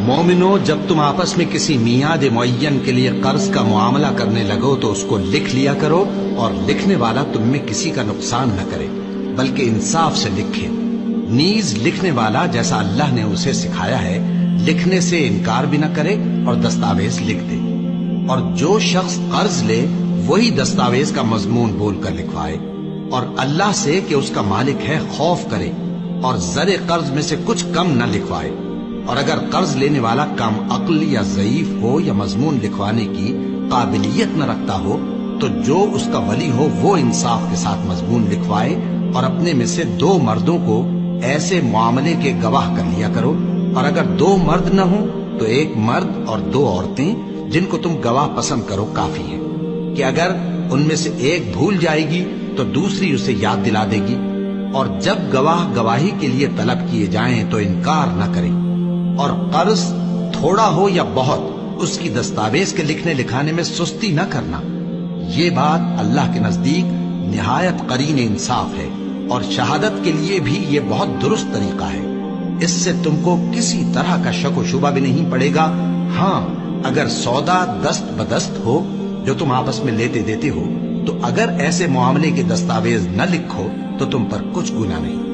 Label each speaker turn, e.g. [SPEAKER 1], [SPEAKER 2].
[SPEAKER 1] مومنو، جب تم آپس میں کسی میعاد معین کے لیے قرض کا معاملہ کرنے لگو تو اس کو لکھ لیا کرو، اور لکھنے والا تم میں کسی کا نقصان نہ کرے بلکہ انصاف سے لکھے۔ نیز لکھنے والا جیسا اللہ نے اسے سکھایا ہے لکھنے سے انکار بھی نہ کرے اور دستاویز لکھ دے، اور جو شخص قرض لے وہی دستاویز کا مضمون بول کر لکھوائے، اور اللہ سے کہ اس کا مالک ہے خوف کرے، اور زر قرض میں سے کچھ کم نہ لکھوائے۔ اور اگر قرض لینے والا کم عقل یا ضعیف ہو یا مضمون لکھوانے کی قابلیت نہ رکھتا ہو تو جو اس کا ولی ہو وہ انصاف کے ساتھ مضمون لکھوائے، اور اپنے میں سے 2 مردوں کو ایسے معاملے کے گواہ کر لیا کرو، اور اگر 2 مرد نہ ہوں تو 1 مرد اور 2 عورتیں جن کو تم گواہ پسند کرو کافی ہیں، کہ اگر ان میں سے ایک بھول جائے گی تو دوسری اسے یاد دلا دے گی۔ اور جب گواہ گواہی کے لیے طلب کیے جائیں تو انکار نہ کریں، اور قرض تھوڑا ہو یا بہت اس کی دستاویز کے لکھنے لکھانے میں سستی نہ کرنا۔ یہ بات اللہ کے نزدیک نہایت قرین انصاف ہے، اور شہادت کے لیے بھی یہ بہت درست طریقہ ہے۔ اس سے تم کو کسی طرح کا شک و شبہ بھی نہیں پڑے گا۔ ہاں، اگر سودا دست بدست ہو جو تم آپس میں لیتے دیتے ہو تو اگر ایسے معاملے کے دستاویز نہ لکھو تو تم پر کچھ گناہ نہیں۔